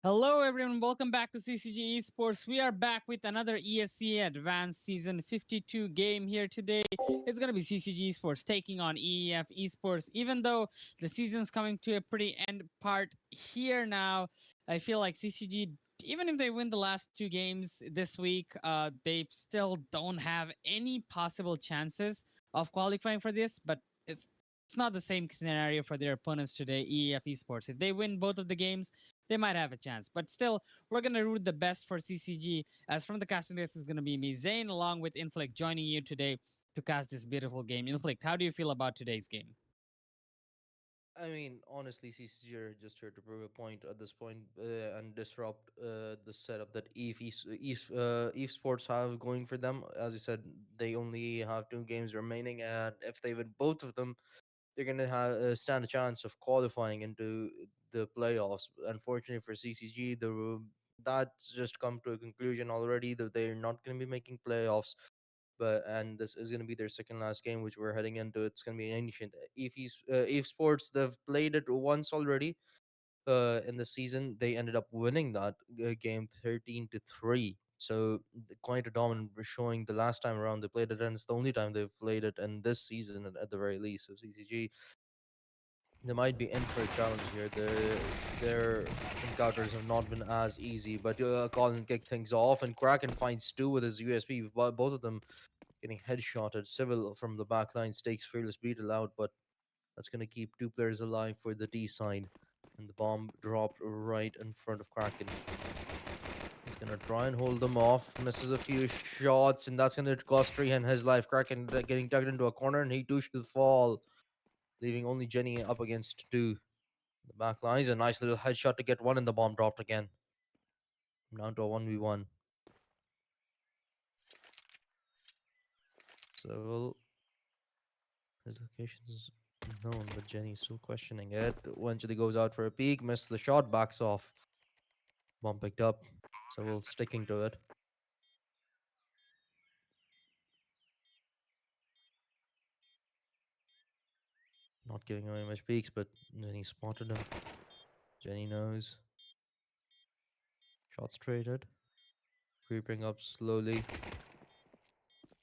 Hello, everyone. Welcome back to CCG Esports. We are back with another ESEA Advanced Season 52 game here today. It's going to be CCG Esports taking on EEF Esports. Even though the season's coming to a pretty end part here now, I feel like CCG, even if they win the last two games this week, they still don't have any possible chances of qualifying for this. But it's not the same scenario for their opponents today, EEF Esports. If they win both of the games, they might have a chance. But still, we're gonna root the best for CCG. As from the casting list is gonna be me, Zane, along with Inflict, joining you today to cast this beautiful game. Inflict, how do you feel about today's game? I mean, honestly, CCG are just here to prove a point at this point and disrupt the setup that Eve Sports have going for them. As you said, they only have two games remaining, and if they win both of them, they're gonna have stand a chance of qualifying into the playoffs. Unfortunately for CCG, that's just come to a conclusion already that they're not gonna be making playoffs, and this is going to be their second last game, which we're heading into. It's going to be ancient. If Sports, they've played it once already. In the season, they ended up winning that game 13-3. So quite a dominant showing the last time around they played it, and it's the only time they've played it in this season at the very least. So CCG, they might be in for a challenge here. Their encounters have not been as easy, but Colin kicked things off, and Kraken finds two with his USP. Both of them getting headshotted. Civil from the back line stakes fearless beetle out, but that's going to keep two players alive for the D side. And the bomb dropped right in front of Kraken. He's going to try and hold them off. Misses a few shots, and that's going to cost Trehan his life. Kraken getting dug into a corner, and he too should fall, leaving only Jenny up against two. The back line is a nice little headshot to get one, and the bomb dropped again. Down to a 1v1. So his location is known, but Jenny's still questioning it. Eventually goes out for a peek, misses the shot, backs off. Bomb picked up. So we'll sticking to it. Not giving away much peeks, but Jenny spotted him. Jenny knows. Shots traded. Creeping up slowly.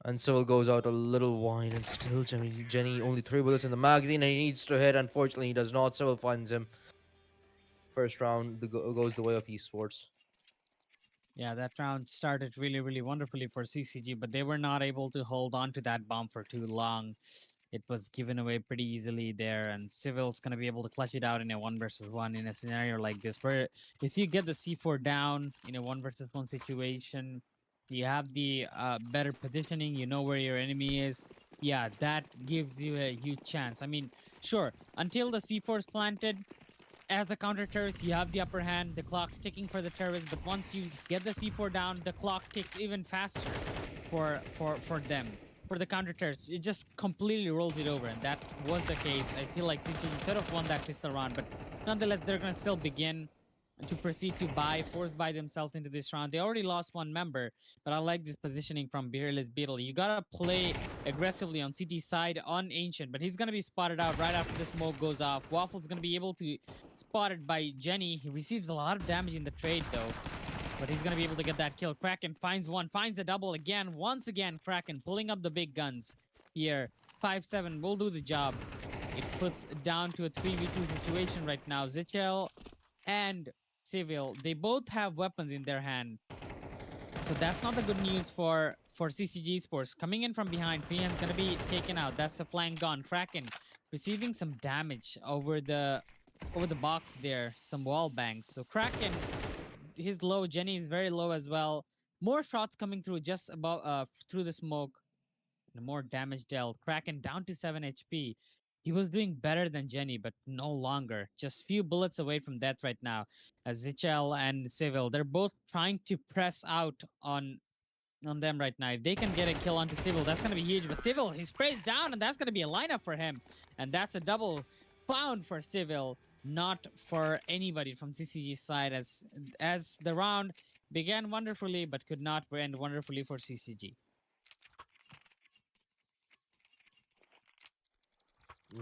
And Civil goes out a little wide, and still Jenny only 3 bullets in the magazine, and he needs to hit. Unfortunately, he does not. Civil finds him. First round goes the way of esports. Yeah, that round started really, really wonderfully for CCG, but they were not able to hold on to that bomb for too long. It was given away pretty easily there, and Civil's going to be able to clutch it out in a one versus one in a scenario like this, where if you get the C4 down in a one versus one situation, you have the better positioning, you know where your enemy is. Yeah, that gives you a huge chance. I mean, sure, until the C4 is planted, as a counter terrorist, you have the upper hand. The clock's ticking for the terrorist, but once you get the C4 down, the clock ticks even faster for them. For the counter terrorists, it just completely rolls it over, and that was the case. I feel like CCG could have won that pistol round, but nonetheless, they're gonna still begin to proceed to force buy themselves into this round. They already lost one member, but I like this positioning from Beerless Beetle. You gotta play aggressively on CT side on Ancient, but he's gonna be spotted out right after the smoke goes off. Waffle's gonna be able to spotted by Jenny. He receives a lot of damage in the trade though, but he's gonna be able to get that kill. Kraken finds one, finds a double again. Once again, Kraken pulling up the big guns here. 5-7 will do the job. It puts down to a 3v2 situation right now. Zichel and Civil, they both have weapons in their hand. So that's not the good news for CCG Sports. Coming in from behind, Fian's gonna be taken out. That's a flying gone. Kraken receiving some damage over the box there, some wall bangs. So Kraken, he's low. Jenny is very low as well. More shots coming through just about through the smoke. The more damage dealt. Kraken down to 7 HP. He was doing better than Jenny, but no longer. Just few bullets away from death right now. As Zichel and Civil, they're both trying to press out on them right now. If they can get a kill onto Civil, that's going to be huge. But Civil, he sprays down, and that's going to be a lineup for him. And that's a double found for Civil, not for anybody from CCG's side. As the round began wonderfully, but could not end wonderfully for CCG.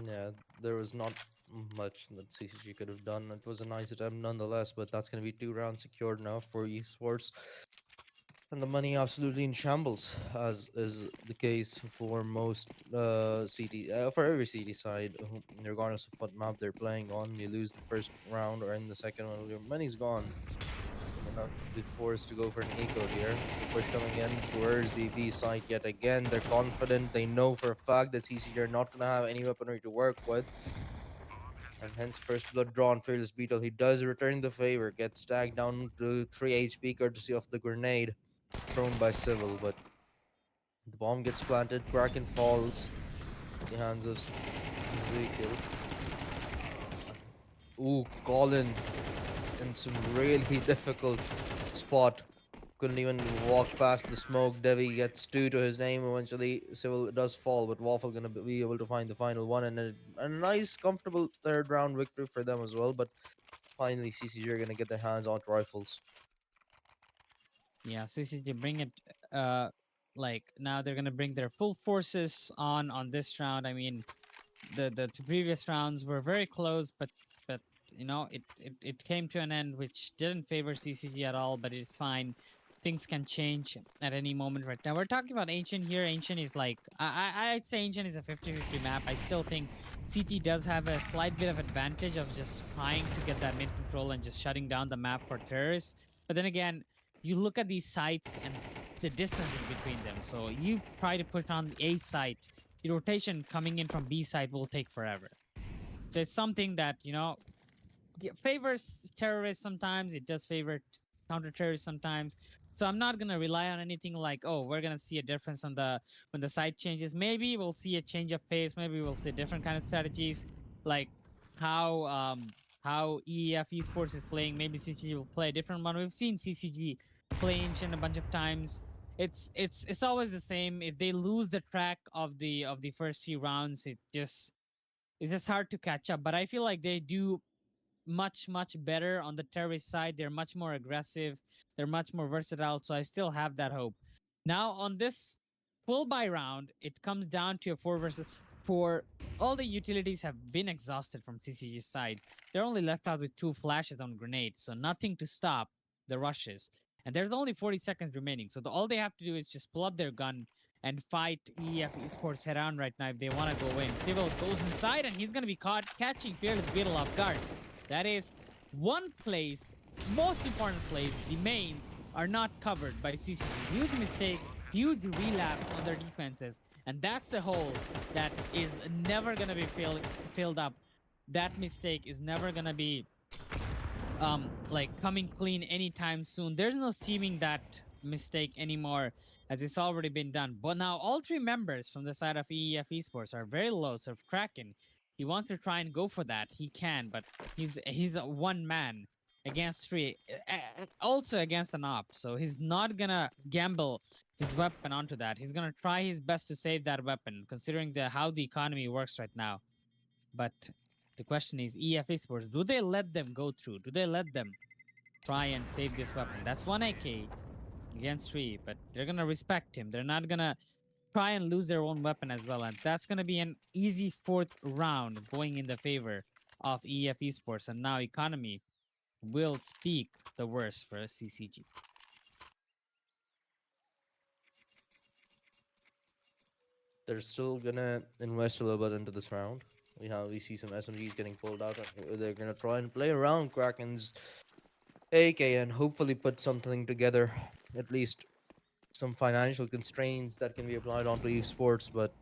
Yeah, there was not much that CCG could have done. It was a nice attempt nonetheless, but that's going to be 2 rounds secured now for esports. And the money absolutely in shambles, as is the case for most for every CD side, regardless of what map they're playing on. You lose the first round or in the second one, your money's gone. You're gonna be forced to go for an eco here. The push coming in towards the B side yet again. They're confident. They know for a fact that CCG are not gonna have any weaponry to work with, and hence first blood drawn. Fearless Beetle. He does return the favor. Gets stacked down to 3 HP courtesy of the grenade thrown by Civil, but the bomb gets planted. Kraken falls at the hands of Ezekiel. Ooh, Colin in some really difficult spot. Couldn't even walk past the smoke. Devi gets 2 to his name. Eventually, Civil does fall, but Waffle gonna be able to find the final one, and a nice, comfortable third round victory for them as well. But finally, CCG are gonna get their hands onto rifles. Yeah, CCG bring it. Like now they're gonna bring their full forces on this round. I mean, the previous rounds were very close, but it came to an end which didn't favor CCG at all. But it's fine. Things can change at any moment right now. We're talking about Ancient here. Ancient is like I'd say Ancient is a 50-50 map. I still think CT does have a slight bit of advantage of just trying to get that mid control and just shutting down the map for terrorists. But then again, you look at these sites and the distance in between them. So you try to put on the A site, the rotation coming in from B side will take forever. So it's something that, favors terrorists sometimes. It does favor counter terrorists sometimes. So I'm not gonna rely on anything like, oh, we're gonna see a difference on the when the side changes. Maybe we'll see a change of pace. Maybe we'll see different kind of strategies, like how um how EF Esports is playing. Maybe CCG will play a different one. We've seen CCG play Ancient a bunch of times. It's always the same. If they lose the track of the first few rounds, it's just hard to catch up. But I feel like they do much better on the terrorist side. They're much more aggressive. They're much more versatile. So I still have that hope. Now on this full buy round, it comes down to a 4 versus 4. All the utilities have been exhausted from CCG's side. They're only left out with 2 flashes on grenades, so nothing to stop the rushes. And there's only 40 seconds remaining. So all they have to do is just pull up their gun and fight EF Esports head on right now if they want to go in. Civil goes inside and he's going to be caught catching Fearless Beetle off guard. That is one place, most important place, the mains are not covered by CCG. Huge mistake, huge relapse on their defenses. And that's a hole that is never going to be filled up. That mistake is never going to be like coming clean anytime soon. There's no seeming that mistake anymore as it's already been done. But now all 3 members from the side of EEF Esports are very low. So if Kraken, he wants to try and go for that, he can, but he's a one man against 3, also against an op. So he's not gonna gamble his weapon onto that. He's gonna try his best to save that weapon, considering the how the economy works right now. But the question is, EF Esports, do they let them go through? Do they let them try and save this weapon? That's 1 AK against 3, but they're going to respect him. They're not going to try and lose their own weapon as well. And that's going to be an easy 4th round going in the favor of EF Esports. And now economy will speak the worst for CCG. They're still gonna invest a little bit into this round. We see some SMGs getting pulled out. They're gonna try and play around Kraken's AK and hopefully put something together, at least some financial constraints that can be applied onto esports. But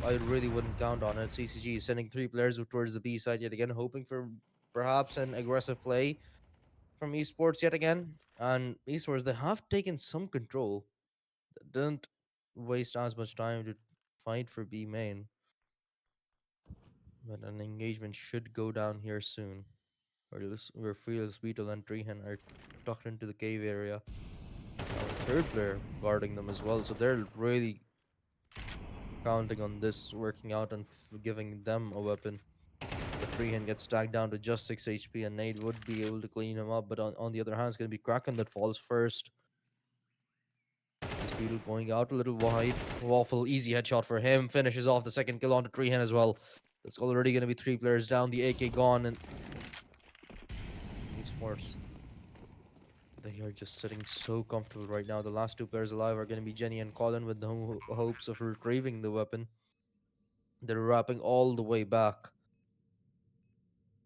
I really wouldn't count on it. CCG is sending 3 players towards the B side yet again, hoping for perhaps an aggressive play from esports yet again. And esports, they have taken some control. They didn't waste as much time to fight for B main. But an engagement should go down here soon. Where Fearless Beetle and Treehan are tucked into the cave area. Now the third player guarding them as well. So they're really counting on this working out and giving them a weapon. But Treehan gets stacked down to just 6 HP, and Nate would be able to clean him up. But on the other hand, it's going to be Kraken that falls first. This Beetle going out a little wide. Waffle, easy headshot for him. Finishes off the second kill onto Treehan as well. There's already going to be 3 players down. The AK gone, and esports, they are just sitting so comfortable right now. The last 2 players alive are going to be Jenny and Colin with no hopes of retrieving the weapon. They're wrapping all the way back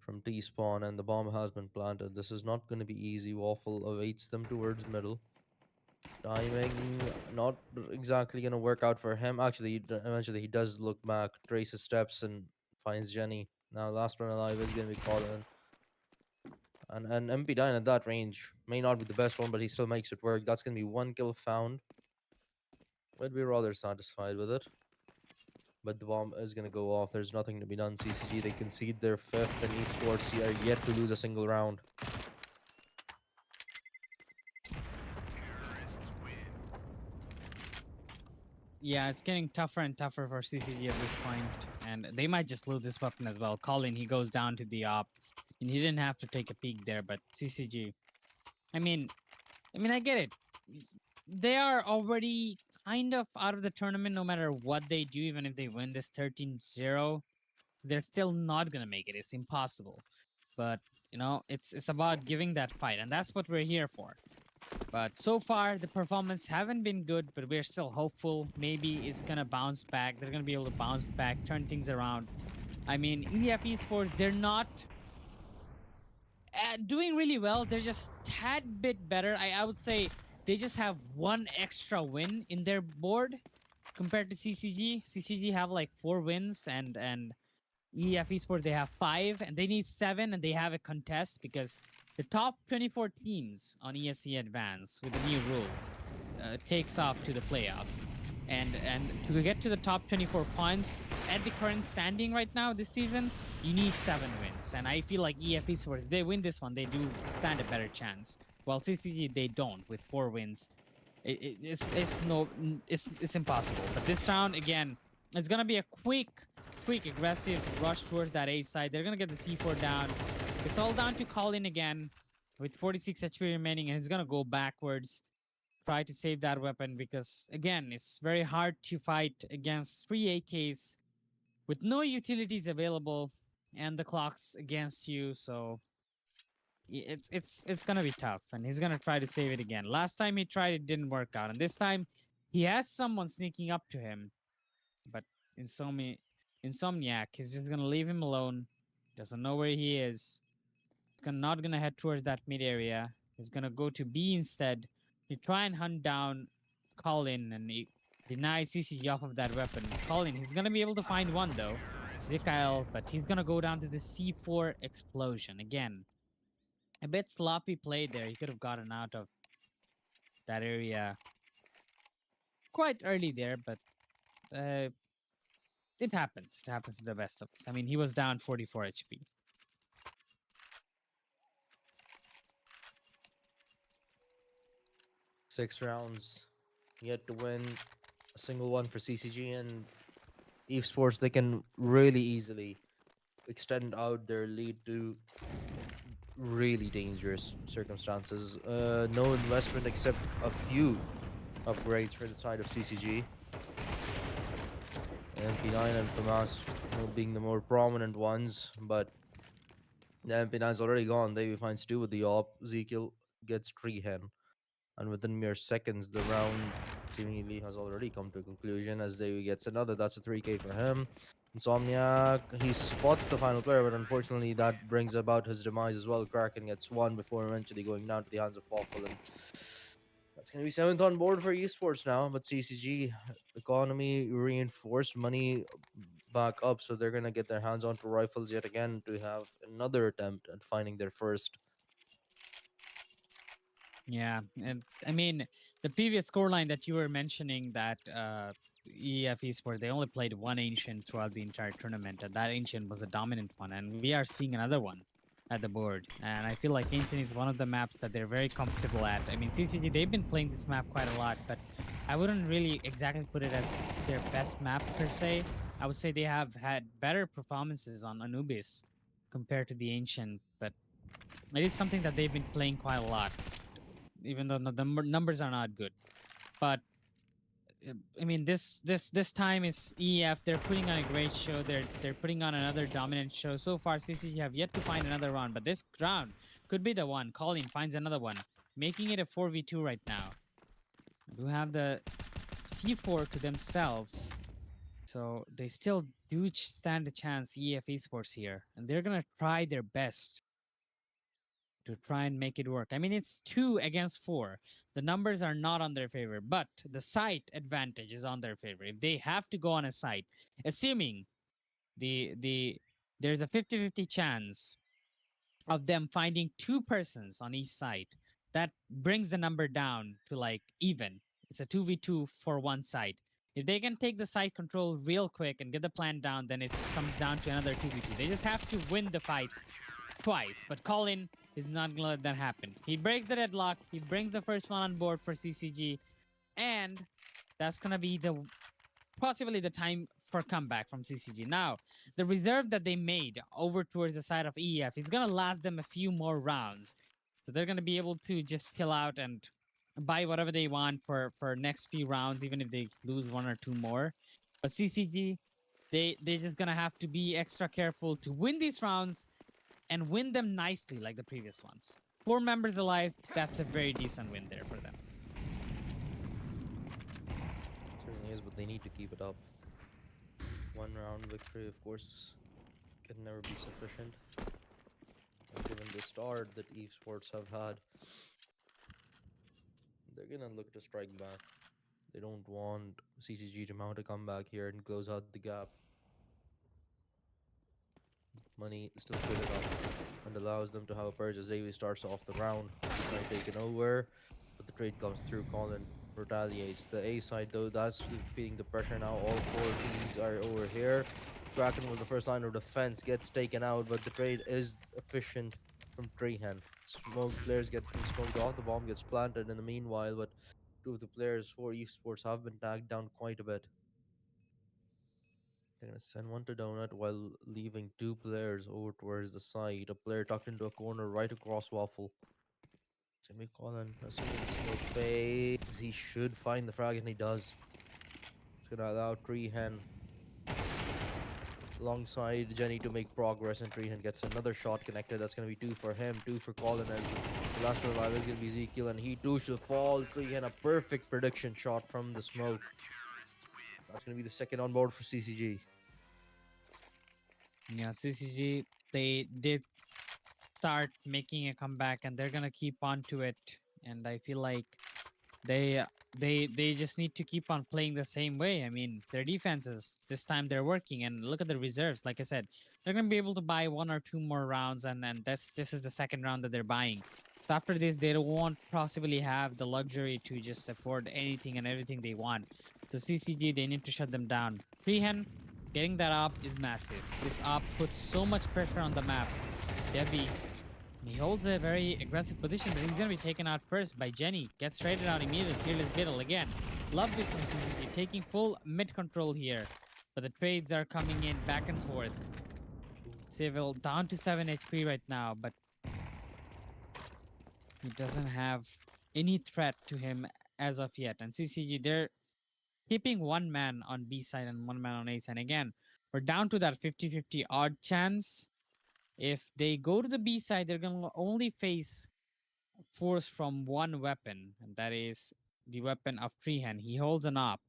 from T spawn, and the bomb has been planted. This is not going to be easy. Waffle awaits them towards middle. Timing not exactly going to work out for him. Actually, eventually he does look back, traces steps, and finds Jenny. Now, last one alive is going to be Colin. And MP9 at that range may not be the best one, but he still makes it work. That's going to be 1 kill found. We'd be rather satisfied with it. But the bomb is going to go off. There's nothing to be done. CCG, they concede their fifth, and esports are yet to lose a single round. Yeah, it's getting tougher and tougher for CCG at this point, and they might just lose this weapon as well. Colin, he goes down to the op, and he didn't have to take a peek there, but CCG, I mean, I get it. They are already kind of out of the tournament no matter what they do, even if they win this 13-0, they're still not going to make it. It's impossible. But, it's about giving that fight, and that's what we're here for. But so far, the performance haven't been good, but we're still hopeful. Maybe it's going to bounce back. They're going to be able to bounce back, turn things around. I mean, EF Esports, they're not doing really well. They're just tad bit better. I would say they just have one extra win in their board compared to CCG. CCG have like 4 wins, and EF Esports they have 5, and they need 7, and they have a contest because the top 24 teams on ESEA Advance with the new rule takes off to the playoffs. And to get to the top 24 points at the current standing right now this season, you need 7 wins. And I feel like EF Esports, they win this one, they do stand a better chance. While CCG, they don't with 4 wins. It's no it's impossible. But this round again, it's gonna be a quick aggressive rush towards that A side. They're gonna get the C4 down. It's all down to Colin again with 46 HP remaining, and he's gonna go backwards, try to save that weapon because again, it's very hard to fight against 3 AKs with no utilities available and the clock's against you. So it's gonna be tough, and he's gonna try to save it again. Last time he tried, it didn't work out, and this time he has someone sneaking up to him, but Insomniac is just gonna leave him alone. Doesn't know where he is. Not gonna head towards that mid area. He's gonna go to B instead. He try and hunt down Colin, and he denies CCG off of that weapon. Colin, he's gonna be able to find one though, Zikael, but he's gonna go down to the C4 explosion again. A bit sloppy play there. He could have gotten out of that area quite early there, but uh, it happens. It happens to the best of us. I mean, he was down 44 HP. 6 rounds yet to win a single one for CCG, and esports, they can really easily extend out their lead to really dangerous circumstances. No investment except a few upgrades for the side of CCG. MP9 and FAMAS being the more prominent ones, but the MP9 is already gone. Davey finds 2 with the op. Ezekiel gets 3 hen. And within mere seconds, the round seemingly has already come to a conclusion as Davey gets another. That's a 3K for him. Insomniac, he spots the final player, but unfortunately that brings about his demise as well. Kraken gets 1 before eventually going down to the hands of Waffle, and that's going to be 7th on board for esports now. But CCG, economy reinforced, money back up, so they're going to get their hands onto rifles yet again to have another attempt at finding their first. Yeah, and I mean the previous scoreline that you were mentioning that EF Esports they only played one ancient throughout the entire tournament, and that ancient was a dominant one, and we are seeing another one at the board. And I feel like ancient is one of the maps that they're very comfortable at. I mean, CCG they've been playing this map quite a lot, but I wouldn't really exactly put it as their best map per se. I would say they have had better performances on Anubis compared to the ancient, but it is something that they've been playing quite a lot even though the numbers are not good. But I mean, this time is EF. They're putting on a great show. They're putting on another dominant show. So far, CCG have yet to find another round, but this round could be the one. Colin finds another one, making it a 4v2 right now. Do have the C4 to themselves, so they still do stand a chance. EF Esports here, and they're gonna try their best to try and make it work. I mean, it's 2 against 4. The numbers are not on their favor, but the site advantage is on their favor. If they have to go on a site, assuming the there's a 50-50 chance of them finding 2 persons on each site, that brings the number down to like even. It's a 2v2 for one site. If they can take the site control real quick and get the plan down, then it comes down to another 2v2. They just have to win the fights twice, but Colin is not gonna let that happen. He breaks the deadlock. He brings the first one on board for CCG, and that's gonna be the possibly the time for comeback from CCG. Now, the reserve that they made over towards the side of EF is gonna last them a few more rounds, so they're gonna be able to just chill out and buy whatever they want for next few rounds, even if they lose 1 or 2 more. But CCG, they're just gonna have to be extra careful to win these rounds and win them nicely like the previous ones. 4 members alive, that's a very decent win there for them. Certainly is, but they need to keep it up. One round victory, of course, can never be sufficient. And given the start that esports have had, they're gonna look to strike back. They don't want CCG to mount a comeback here and close out the gap. Money is still good enough and allows them to have a purge as Xavier starts off the round. B side taken over, but the trade comes through. Colin retaliates. The A side, though, that's feeling the pressure now. All 4 Ds are over here. Kraken was the first line of defense, gets taken out, but the trade is efficient from Trehan. Smoke players getting smoked off, the bomb gets planted in the meanwhile, but two of the players for esports have been tagged down quite a bit. They're gonna send one to Donut while leaving 2 players over towards the side. A player tucked into a corner right across Waffle. Semicolon. As soon as the smoke fades, he should find the frag, and he does. It's gonna allow Treehan alongside Jenny to make progress, and Treehan gets another shot connected. That's gonna be 2 for him, 2 for Colin, as the last revival is gonna be Ezekiel, and he too shall fall. Treehan, a perfect prediction shot from the smoke. That's gonna be the second on board for CCG. Yeah, CCG, they did start making a comeback and they're gonna keep on to it. And I feel like they they just need to keep on playing the same way. I mean, their defenses this time they're working, and look at the reserves. Like I said, they're gonna be able to buy 1 or 2 more rounds, and this is the second round that they're buying. So after this, they won't possibly have the luxury to just afford anything and everything they want. So CCG, they need to shut them down. Freehen, getting that up is massive. This up puts so much pressure on the map. Debbie, he holds a very aggressive position, but he's going to be taken out first by Jenny. Gets traded out immediately. Fearless Biddle again. Love this from CCG. Taking full mid control here. But the trades are coming in back and forth. Civil down to 7 HP right now, but he doesn't have any threat to him as of yet. And CCG, they're keeping 1 man on B side and 1 man on A side. Again, we're down to that 50-50 odd chance. If they go to the B side, they're going to only face force from one weapon, and that is the weapon of Freehand. He holds an op,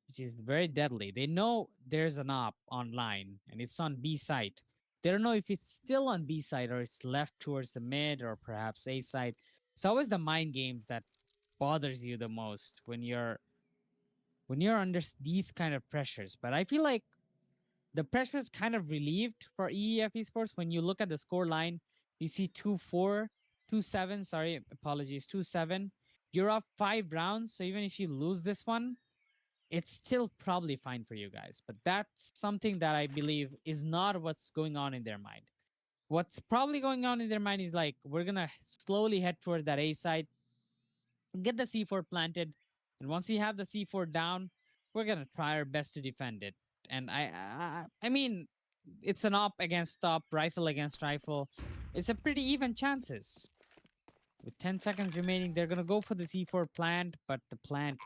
which is very deadly. They know there's an op online, and it's on B side. They don't know if it's still on B side or it's left towards the mid or perhaps A side. It's always the mind games that bothers you the most when you're under these kind of pressures. But I feel like the pressure is kind of relieved for EEF Esports. When you look at the score line, you see 2-4, 2-7. Sorry, apologies, 2-7. You're up 5 rounds. So even if you lose this one, it's still probably fine for you guys. But that's something that I believe is not what's going on in their mind. What's probably going on in their mind is like, we're going to slowly head toward that A side, get the C4 planted. And once you have the C4 down, we're going to try our best to defend it. And I mean, it's an op against op, rifle against rifle. It's a pretty even chances. With 10 seconds remaining, they're gonna go for the C4 plant, but the plant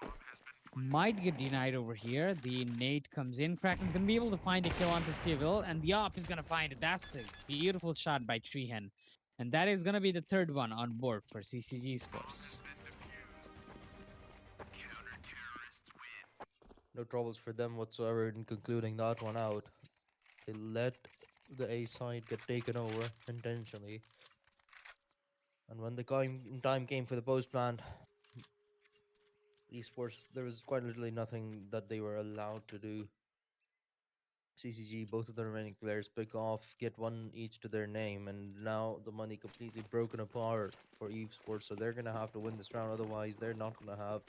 might get denied over here. The nade comes in. Kraken's going to be able to find a kill onto Civil, and the op is going to find it. That's a beautiful shot by Treehen. And that is going to be the third one on board for CCG Esports. No troubles for them whatsoever in concluding that one out. They let the A side get taken over intentionally. And when the time came for the post plant, esports, there was quite literally nothing that they were allowed to do. CCG, both of the remaining players pick off, get one each to their name, and now the money completely broken apart for esports. So they're gonna have to win this round, otherwise they're not gonna have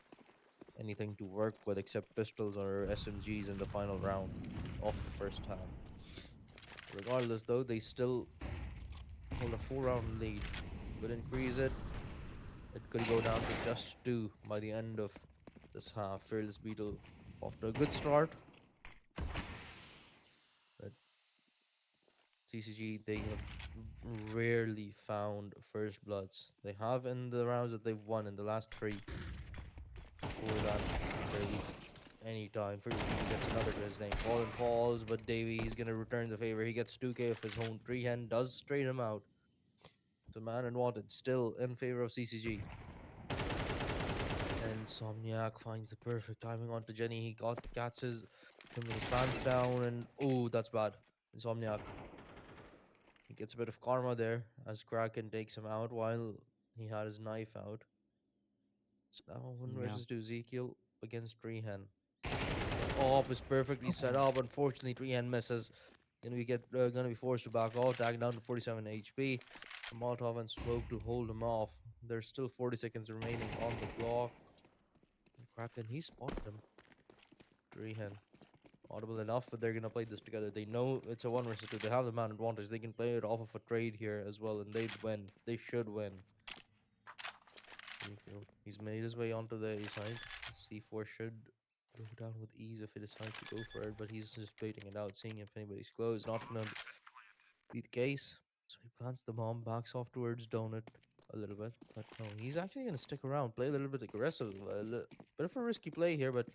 anything to work with except pistols or SMGs in the final round of the first half. Regardless, though, they still hold a 4 round lead. Could increase it. It could go down to just two by the end of this half. Fearless Beetle off to a good start, but CCG, they have rarely found first bloods. They have in the rounds that they've won in the last three. Before that, barely any time. Fearless Beetle gets another to his name. Fallen falls, but Davey, he's going to return the favor. He gets 2k of his own. Treehen does straight him out. The man and wanted still in favor of CCG. And Somniac finds the perfect timing onto Jenny. He gets him with his pants down, and oh, that's bad. Insomniac. He gets a bit of karma there as Kraken takes him out while he had his knife out. So now one Yeah. versus two. Ezekiel against Treehen. The op is perfectly set up. Unfortunately, Treehen misses. Gonna be forced to back off, tag down to 47 HP. Molotov and smoke to hold him off. There's still 40 seconds remaining on the clock. And Kraken, he spotted him. Treehen. Audible enough, but they're gonna play this together. They know it's a one versus two. They have the man advantage. They can play it off of a trade here as well, and they'd win. They should win. He's made his way onto the A side. C4 should go down with ease if he decides to go for it, but he's just waiting it out, seeing if anybody's close. Not gonna be the case. So he plants the bomb, backs off towards Donut a little bit, but no, he's actually gonna stick around, play a little bit aggressive, bit of a risky play here, but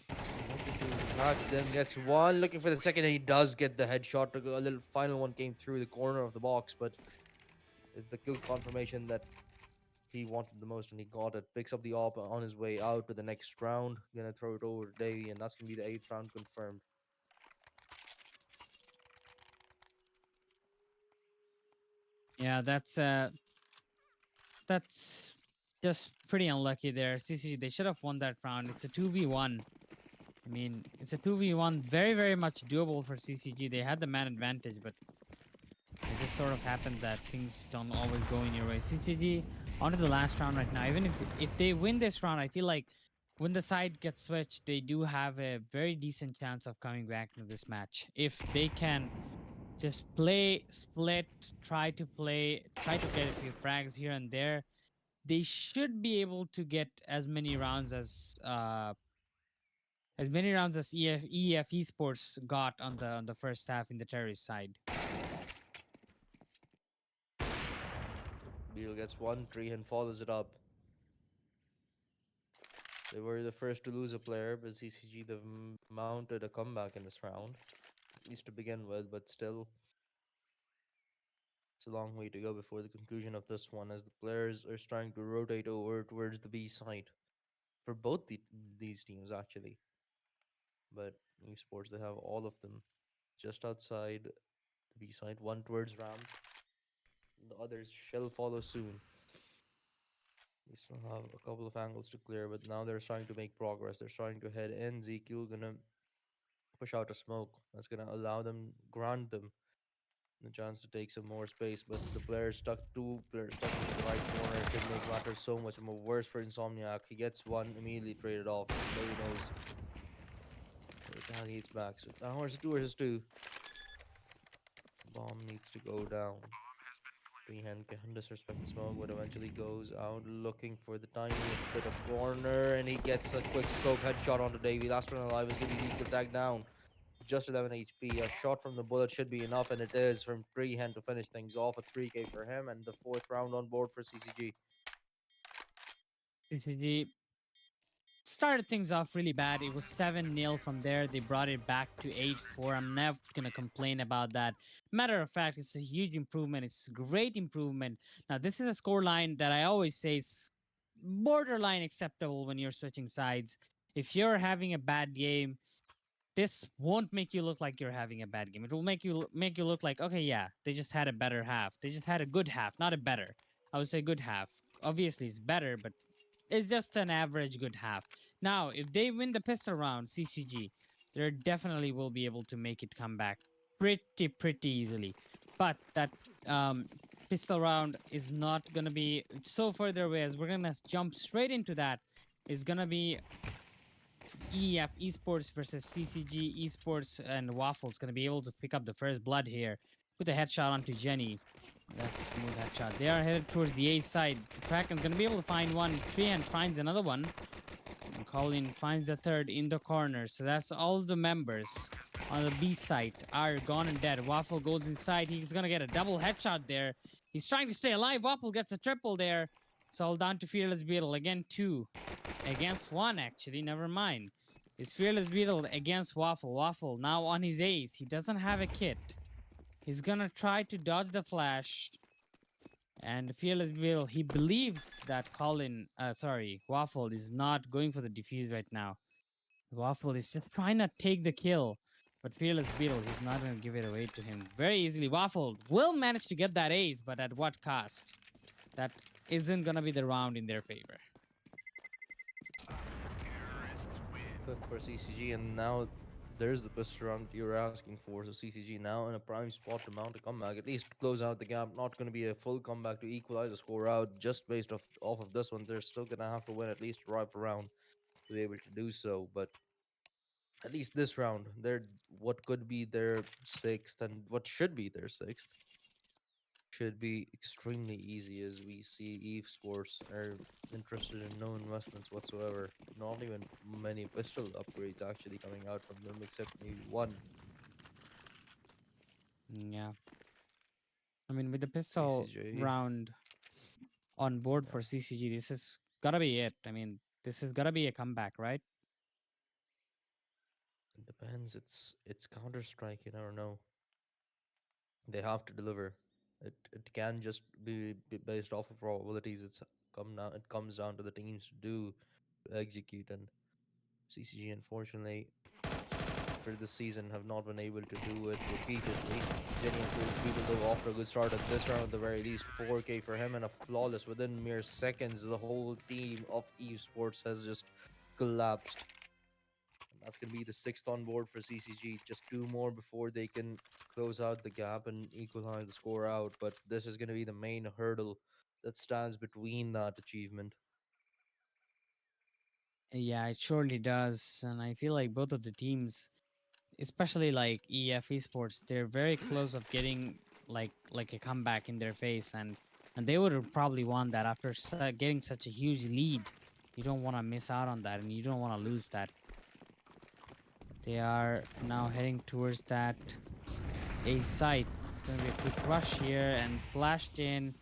what to do? Hacks then gets one, looking for the second. He does get the headshot. A little final one came through the corner of the box, but it's the kill confirmation that he wanted the most, and he got it. Picks up the op on his way out to the next round. Gonna throw it over to Davey, and that's gonna be the eighth round confirmed. Yeah, that's just pretty unlucky there. CCG, they should have won that round. It's a 2v1. I mean, it's a 2v1, very, very much doable for CCG. They had the man advantage, but it just sort of happened that things don't always go in your way. CCG on to the last round right now. Even if they win this round, I feel like when the side gets switched, they do have a very decent chance of coming back into this match. If they can just play split, try to get a few frags here and there, they should be able to get as many rounds as EF Esports got on the first half in the terrorist side. Beetle gets one, Tree and follows it up. They were the first to lose a player, but CCG they've mounted a comeback in this round. At least to begin with, but still, it's a long way to go before the conclusion of this one, as the players are starting to rotate over towards the B side for both these teams actually. But esports, they have all of them just outside the B side, one towards ramp, the others shall follow soon. They still have a couple of angles to clear, but now they're starting to make progress. They're starting to head in. Ezekiel gonna push out a smoke. That's gonna allow them, grant them the chance to take some more space. But the two players stuck into the right corner, could make matters so much more worse for Insomniac. He gets one immediately traded off. Nobody knows. Retaliates back. So now it's 2 versus 2. Bomb needs to go down. Freehand can disrespect the smoke, but eventually goes out looking for the tiniest bit of corner, and he gets a quick scope headshot onto Davey. Last one alive is going to be Ezekiel tag down. Just 11 HP. A shot from the bullet should be enough, and it is from Freehand to finish things off. A 3k for him, and the fourth round on board for CCG. CCG started things off really bad. It was 7-0 from there. They brought it back to 8-4. I'm not going to complain about that. Matter of fact, it's a huge improvement. It's a great improvement. Now, this is a score line that I always say is borderline acceptable when you're switching sides. If you're having a bad game, this won't make you look like you're having a bad game. It will make you look like, okay, yeah, they just had a better half. They just had a good half, not a better. I would say good half. Obviously, it's better, but it's just an average good half. Now, if they win the pistol round, CCG, they definitely will be able to make it come back pretty easily. But that um, pistol round is not gonna be so further away as we're gonna jump straight into that. Is gonna be EF Esports versus CCG Esports, and Waffle's gonna be able to pick up the first blood here with a headshot onto Jenny. That's a smooth headshot. They are headed towards the A side. The Kraken's gonna be able to find one. Freehand finds another one. And Colin finds the third in the corner. So that's all the members on the B site are gone and dead. Waffle goes inside. He's gonna get a double headshot there. He's trying to stay alive. Waffle gets a triple there. It's all down to Fearless Beetle. Again, two against one, actually. Never mind. It's Fearless Beetle against Waffle. Waffle now on his ace. He doesn't have a kit. He's gonna try to dodge the flash. And Fearless Beetle, he believes that Waffle is not going for the defuse right now. Waffle is just trying to take the kill. But Fearless Beetle, he's not going to give it away to him very easily. Waffle will manage to get that ace, but at what cost? That isn't going to be the round in their favor. Fifth for CCG, and now there's the best round you're asking for. So CCG now in a prime spot to mount a comeback, at least close out the gap. Not going to be a full comeback to equalize the score out just based off of this one. They're still going to have to win at least a rival round to be able to do so. But at least this round, they're what could be their sixth and what should be their sixth should be extremely easy as we see Eve Sports are interested in no investments whatsoever. Not even many pistol upgrades actually coming out from them, except maybe one. Yeah. I mean, with the pistol CCJ. round on board Yeah, for CCG, this is gotta be it. I mean, this is gotta be a comeback, right? it depends. It's Counter Strike. You never know. They have to deliver. It can just be based off of probabilities. It comes down to the teams to do to execute, and CCG unfortunately for this season have not been able to do it repeatedly. Jenny and Fearless Beetle though off to a good start at this round at the very least. 4K for him and a flawless within mere seconds. The whole team of esports has just collapsed. And that's going to be the sixth on board for CCG. Just two more before they can close out the gap and equalize the score out. But this is going to be the main hurdle that stands between that achievement. Yeah, it surely does. And I feel like both of the teams, especially like EF Esports, they're very close of getting like a comeback in their face, and they would have probably won that after getting such a huge lead. You don't want to miss out on that, and you don't want to lose that. They are now heading towards that A site. It's gonna be a quick rush here and flashed in.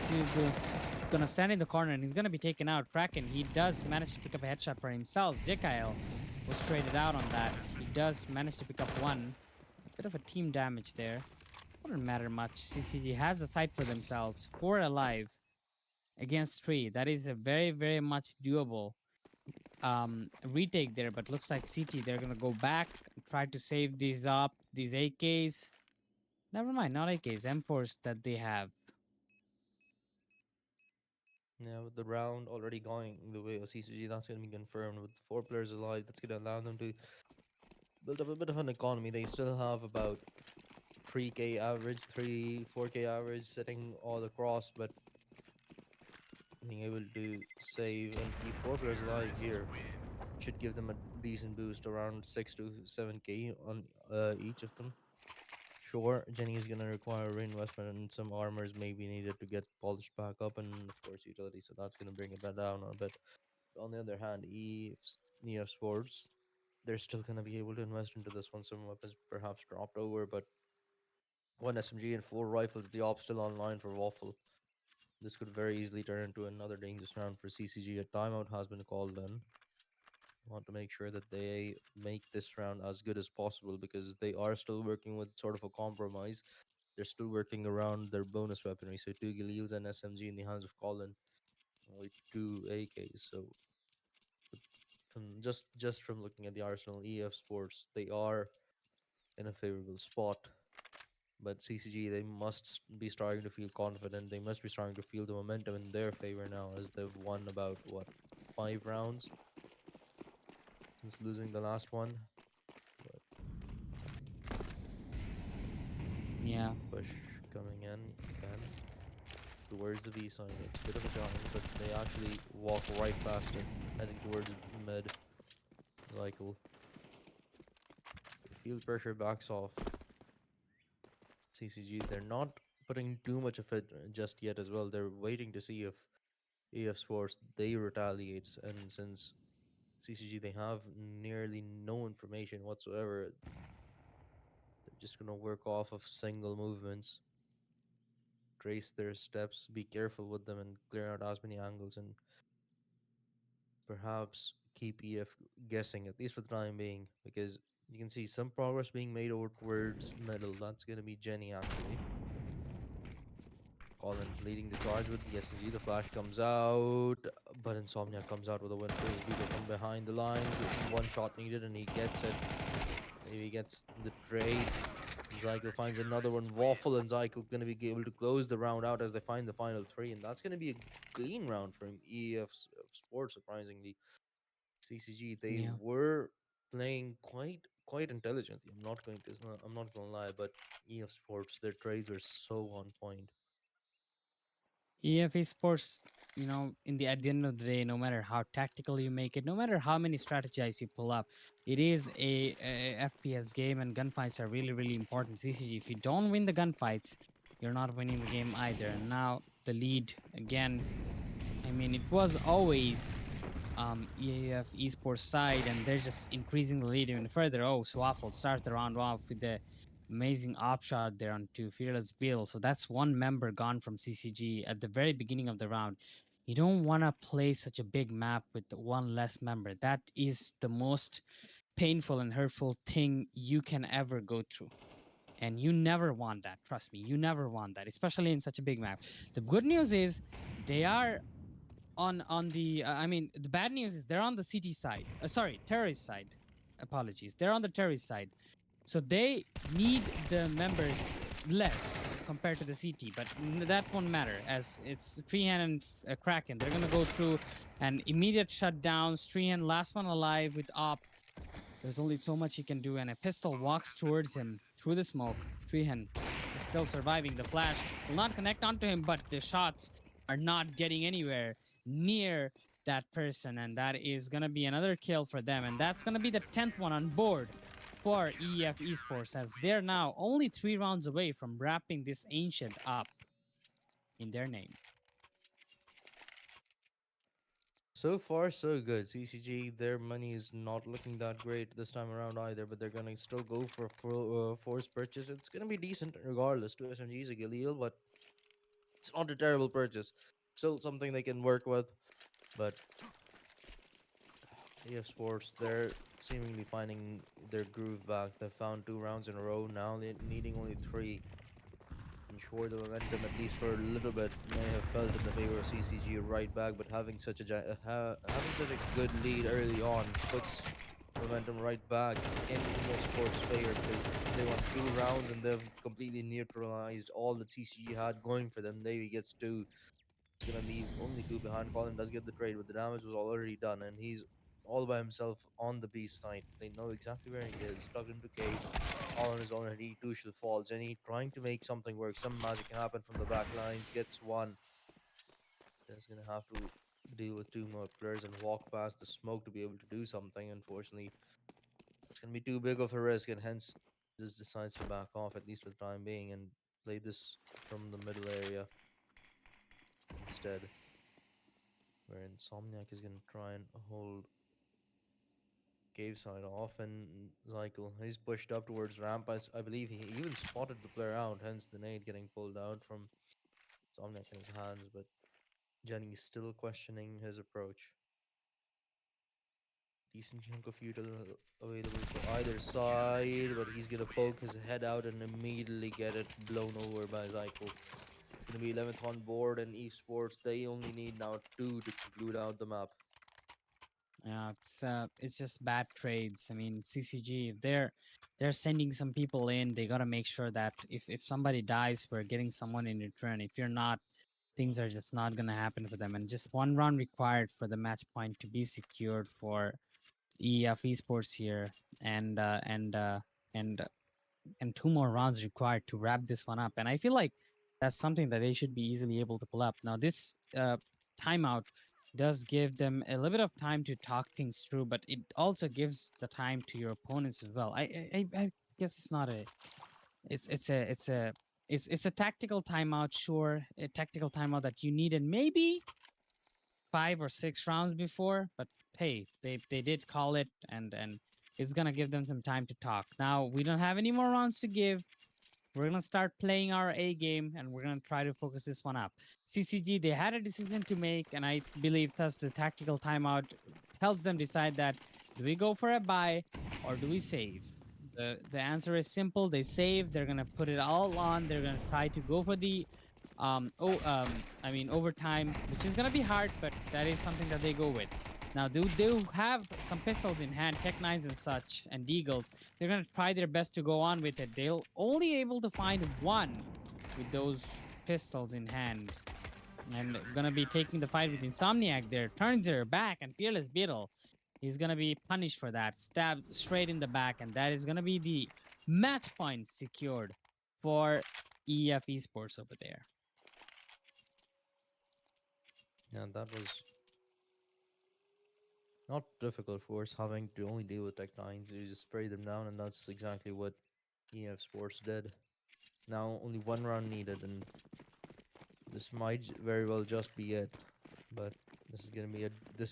He's gonna stand in the corner and he's gonna be taken out. Kraken, he does manage to pick up a headshot for himself. Jekael was traded out on that. He does manage to pick up one. A bit of a team damage there. Wouldn't matter much. CCG has the site for themselves. 4 alive against 3. That is a very much doable retake there, but looks like CT, they're gonna go back and try to save these up, these AKs. Never mind, not AKs, M4s that they have. Yeah, with the round already going the way of CCG, that's going to be confirmed. With four players alive, that's going to allow them to build up a bit of an economy. They still have about 3K average, 4K average sitting all across, but being able to save and keep four players alive here should give them a decent boost around 6 to 7K on each of them. Sure, Jenny is going to require reinvestment and some armors may be needed to get polished back up, and of course, utility, so that's going to bring it back down a bit. On the other hand, EF Sports, they're still going to be able to invest into this one. Some weapons perhaps dropped over, but one SMG and four rifles, the op still online for Waffle. This could very easily turn into another dangerous round for CCG. A timeout has been called in. Want to make sure that they make this round as good as possible because they are still working with sort of a compromise. They're still working around their bonus weaponry, so two Galils and SMG in the hands of Colin, only two AKs. So from just from looking at the Arsenal EF Sports, they are in a favorable spot. But CCG, they must be starting to feel confident. They must be starting to feel the momentum in their favor now, as they've won about what 5 rounds since losing the last one. But Yeah. push coming in again towards the B side. It's a bit of a challenge, but they actually walk right past it, heading towards mid. Zykel, they feel pressure, backs off. CCG, they're not putting too much of it just yet as well. They're waiting to see if EF Sports they retaliate, and since CCG they have nearly no information whatsoever, they're just gonna work off of single movements, trace their steps, be careful with them, and clear out as many angles, and perhaps keep EF guessing at least for the time being, because you can see some progress being made over towards middle. That's gonna be Jenny actually. Colin leading the charge with the SMG. The flash comes out, but Insomnia comes out with a win for his people from behind the lines. One shot needed, and he gets it. Maybe he gets the trade. Zykel finds another one. Waffle and Zykel going to be able to close the round out as they find the final three, and that's going to be a clean round from EF Sports. Surprisingly, CCG they Yeah. were playing quite intelligently. I'm not going to lie, but EF Sports their trades were so on point. EFE Sports, in the at the end of the day, no matter how tactical you make it, no matter how many strategies you pull up, it is a FPS game, and gunfights are really, really important. CCG, if you don't win the gunfights, you're not winning the game either. And now the lead again. I mean, it was always EAF Esports side, and they're just increasing the lead even further. Oh, Swaffle starts the round off with the amazing op shot there onto Fearless Bill. So that's one member gone from CCG at the very beginning of the round. You don't want to play such a big map with one less member. That is the most painful and hurtful thing you can ever go through. And you never want that. Trust me, you never want that, especially in such a big map. The good news is they are on the I mean, the bad news is they're on the city side, sorry, terrorist side. Apologies, they're on the terrorist side, so they need the members less compared to the CT, but that won't matter as it's Freehand and Kraken. They're gonna go through an immediate shutdown. Freehand last one alive with op. There's only so much he can do, and a pistol walks towards him through the smoke. Freehand is still surviving. The flash will not connect onto him, but the shots are not getting anywhere near that person, and that is going to be another kill for them. And that's going to be the 10th one on board for EF Esports, as they're now only 3 rounds away from wrapping this ancient up in their name. So far, so good. CCG, their money is not looking that great this time around either, but they're gonna still go for a full force purchase. It's gonna be decent regardless. Two SMGs a Galil, but it's not a terrible purchase. Still something they can work with. But EF Sports, they're seemingly finding their groove back. They found 2 rounds in a row. Now they're needing only three. Ensure the momentum, at least for a little bit, may have felt in the favor of CCG right back, but having such a having such a good lead early on puts momentum right back in EF Sports' favor because they won 2 rounds and they've completely neutralized all that CCG had going for them. Navy gets two. It's gonna leave only two behind. Colin does get the trade, but the damage was already done, and he's all by himself on the B side. They know exactly where he is, tucked into cave, all on his own, and he too shall fall. Jenny trying to make something work. Some magic can happen from the back lines. Gets one. Is gonna have to deal with two more players and walk past the smoke to be able to do something. Unfortunately, that's gonna be too big of a risk, and hence just decides to back off at least for the time being and play this from the middle area instead. Where Insomniac is gonna try and hold Cave side off, and Zykel he's pushed up towards ramp. I believe he even spotted the player out, hence the nade getting pulled out from Insomniac in his hands. But Jenny's still questioning his approach. Decent chunk of util available for either side, but he's gonna poke his head out and immediately get it blown over by Zykel. It's gonna be 11th on board, and esports they only need now two to conclude out the map. Yeah, it's just bad trades. I mean, CCG, if they're sending some people in, they gotta make sure that if somebody dies, we're getting someone in return. If you're not, things are just not gonna happen for them. And just one run required for the match point to be secured for EF Esports here, and and and two more rounds required to wrap this one up. And I feel like that's something that they should be easily able to pull up. Now, this timeout does give them a little bit of time to talk things through, but it also gives the time to your opponents as well. I guess it's not a it's a tactical timeout, sure, a tactical timeout that you needed maybe 5 or 6 rounds before, but hey, they did call it, and it's gonna give them some time to talk. Now we don't have any more rounds to give. We're gonna start playing our A game, and we're gonna try to focus this one up. CCG, they had a decision to make, and I believe thus the tactical timeout helps them decide that do we go for a buy or do we save? The answer is simple. They save. They're gonna put it all on. They're gonna try to go for the I mean overtime, which is gonna be hard, but that is something that they go with. Now, they have some pistols in hand, Tech Nines and such, and Deagles. They're gonna try their best to go on with it. They'll only able to find one with those pistols in hand, and gonna be taking the fight with Insomniac there. Turns her back, and Fearless Beetle, he's gonna be punished for that, stabbed straight in the back, and that is gonna be the match point secured for EF Esports over there. And that was not difficult for us having to only deal with Tech 9s. You just spray them down, and that's exactly what EF Sports did. Now only one round needed, and this might very well just be it. But this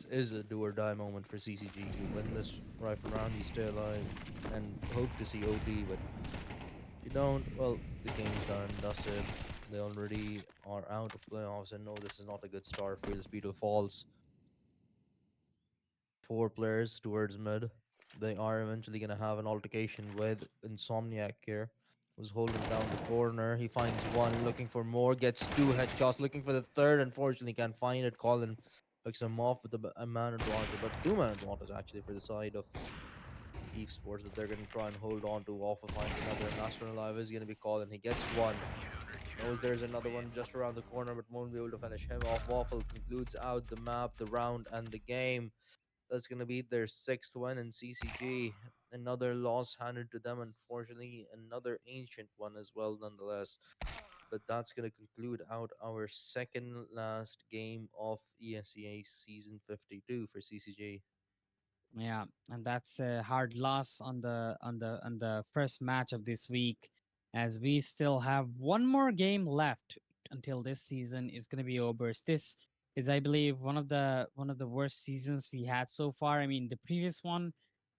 is a do or die moment for CCG. You win this rifle round, you stay alive, and hope to see OP. But if you don't, well, the game's done and dusted. They already are out of playoffs, and no, this is not a good start for this Beetle Falls. Four players towards mid. They are eventually gonna have an altercation with Insomniac here, who's holding down the corner. He finds one, looking for more, gets two headshots, looking for the third. Unfortunately, can't find it. Colin picks him off with a man advantage, but two-man advantage actually for the side of Eve Sports that they're gonna try and hold on to. Waffle finds another, and Astron Alive is gonna be Colin. He gets one. Knows there's another one just around the corner, but won't be able to finish him off. Waffle concludes out the map, the round, and the game. That's going to be their sixth win in CCG. Another loss handed to them, unfortunately. Another ancient one as well, nonetheless. But that's going to conclude out our second last game of ESEA Season 52 for CCG. Yeah, and that's a hard loss on the first match of this week, as we still have one more game left until this season is going to be over. This is, I believe, one of the worst seasons we had so far. I mean, the previous one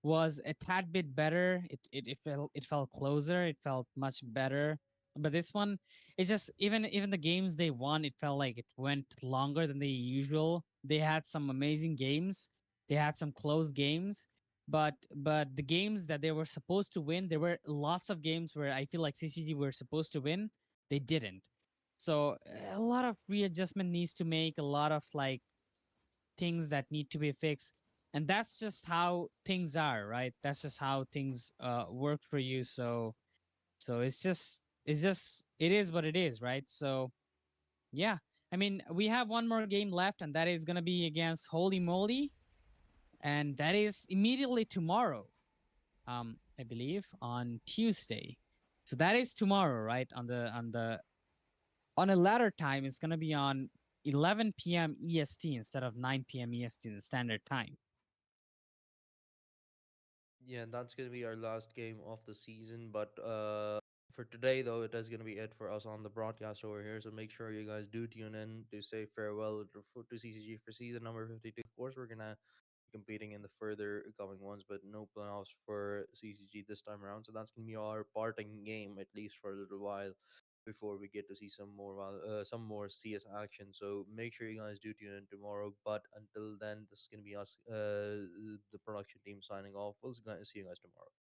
was a tad bit better. It felt closer. It felt much better. But this one, it's just even the games they won, it felt like it went longer than the usual. They had some amazing games, they had some close games, but the games that they were supposed to win, there were lots of games where I feel like CCG were supposed to win, they didn't. So a lot of readjustment needs to make, a lot of like things that need to be fixed, and that's just how things are, right? That's just how things work for you. So it's just it is what it is, right? So yeah, I mean, we have one more game left, and that is gonna be against Holy Moly, and that is immediately tomorrow. I believe on Tuesday. So that is tomorrow, right? On a latter time, it's gonna be on 11 p.m. EST instead of 9 p.m. EST, the standard time. Yeah, and that's going to be our last game of the season. But for today, though, it is going to be it for us on the broadcast over here. So make sure you guys do tune in to say farewell to CCG for season number 52. Of course, we're going to be competing in the further coming ones, but no playoffs for CCG this time around. So that's going to be our parting game, at least for a little while. before we get to see some more CS action. So make sure you guys do tune in tomorrow. But until then, this is gonna be us, the production team, signing off. We'll see you guys tomorrow.